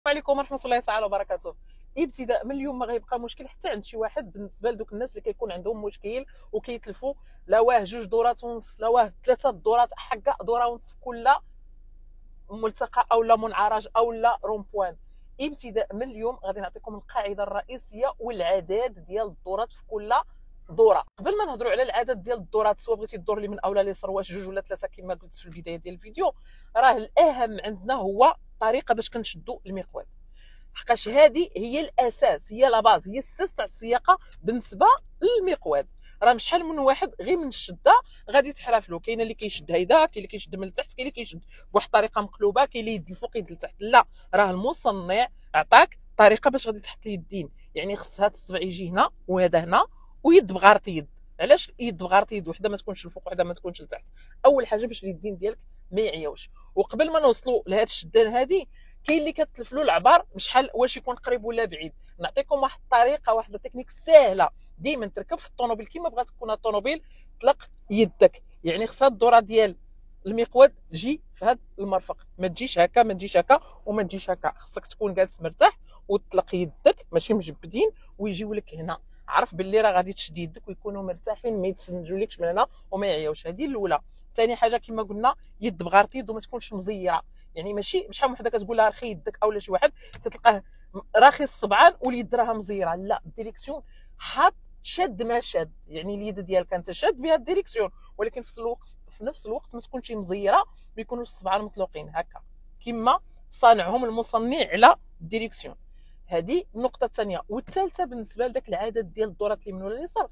عليكم ورحمه الله تعالى وبركاته. ابتداء من اليوم ما غيبقى مشكل حتى عند شي واحد بالنسبه لدوك الناس اللي كيكون عندهم مشكل وكيتلفوا لا واه 2 دورات ونص لا واه 3 دورات حقا دوره ونص في كل ملتقى او لا منعرج او لا رومبوان. ابتداء من اليوم غادي نعطيكم القاعده الرئيسيه والعدد ديال الدورات في كل دوره. قبل ما نهضروا على العدد ديال الدورات، سواء بغيتي الدور اللي من اولى ليسر واش 2 ولا 3 كما قلت في البدايه ديال الفيديو، راه الاهم عندنا هو الطريقه باش كنشدوا المقود، حقاش هذه هي الاساس، هي لا باز، هي الساس تاع السياقه بالنسبه للمقود. راه مش شحال من واحد غير من الشده غادي تحرف له، كاين اللي كيشد هيدا، كاين اللي كيشد من التحت، كاين اللي كيشد بواحد الطريقه مقلوبه، كاين اللي يد الفوق يد التحت. لا، راه المصنع عطاك طريقه باش غادي تحط اليدين، يعني خص هاد الصبع يجي هنا وهذا هنا ويد بغارت يد. علاش يد بغارت يد وحده ما تكونش الفوق وحده ما تكونش لتحت؟ اول حاجه باش اليدين ديالك ما يعياوش. وقبل ما نوصلوا لهاد الشدان هادي، كاين اللي كتلف له العبار شحال واش يكون قريب ولا بعيد. نعطيكم واحد الطريقه، واحد التكنيك سهله ديما تركب في الطوموبيل كيما بغات تكون الطوموبيل. طلق يدك، يعني خصها الدوره ديال المقود تجي في هذا المرفق، ما تجيش هكا ما تجيش هكا وما تجيش هكا. خصك تكون جالس مرتاح وتطلق يدك ماشي مجبدين ويجيو لك هنا. عرف باللي راه غادي تشد يدك ويكونوا مرتاحين، ما يتفنجولكش من هنا وما يعياوش. هذه الاولى. ثاني حاجه كما قلنا يد بغارت يد وما تكونش مزيره، يعني ماشي شحال من وحده كتقول لها رخي يدك اولا شي واحد كتلقاه راخي الصبعان واليد راها مزيره. لا، الديريكسيون حاط شاد ما شاد، يعني اليد ديالك انت شاد بها الديريكسيون، ولكن في نفس الوقت ما تكونش مزيره، ما يكونوش الصبعان مطلوقين هكا كما صانعهم المصنع على الديريكسيون. هذه النقطه الثانيه. والثالثه بالنسبه لذاك العدد ديال الدورات اليمين ولا اليسار،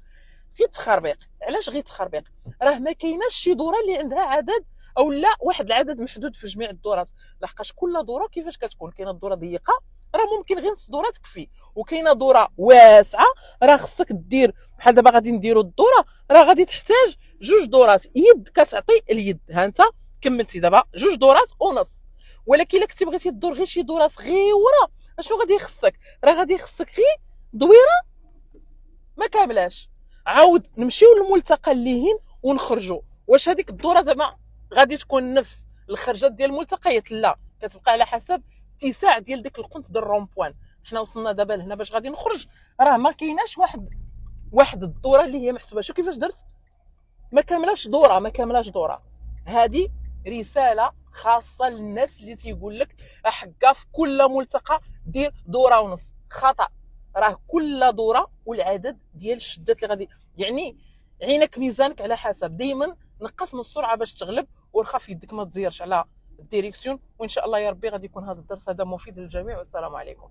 غير تخربيق. علاش غير تخربيق؟ راه ما كايناش شي دوره اللي عندها عدد او لا واحد العدد محدود في جميع الدورات، لحقاش كل دوره كيفاش كتكون. كاينه الدوره ضيقه راه ممكن غير نص دوره تكفي، وكاينه دوره واسعه راه خصك دير بحال دابا غادي نديروا الدوره راه غادي تحتاج 2 دورات. يد كتعطي اليد، ها انت كملتي دابا 2 دورات ونص. ولكن الا كنتي بغيتي دور غير شي دوره صغيره، اشنو غادي يخصك؟ راه غادي يخصك غير دويره ما كاملاش. عاود نمشيو للملتقى الليهين ونخرجوا. واش هذيك الدوره زعما غادي تكون نفس الخرجات ديال الملتقيات؟ لا، كتبقى على حسب اتساع ديال ديك القنت ديال الرومبوان. حنا وصلنا دابا لهنا باش غادي نخرج، راه ما كايناش واحد الدوره اللي هي محسوبه. شو كيفاش درت؟ ما كاملاش دوره، ما كاملاش دوره. هذه رساله خاصه للناس اللي تيقول لك حكا في كل ملتقى دير دوره ونص. خطا. راه كل دوره والعدد ديال الشدات اللي غادي، يعني عينك ميزانك على حسب. دائما نقص من السرعه باش تغلب، ورخا في يدك ما تزيرش على الديريكسيون. وان شاء الله يا ربي غادي يكون هذا الدرس هذا مفيد للجميع، والسلام عليكم.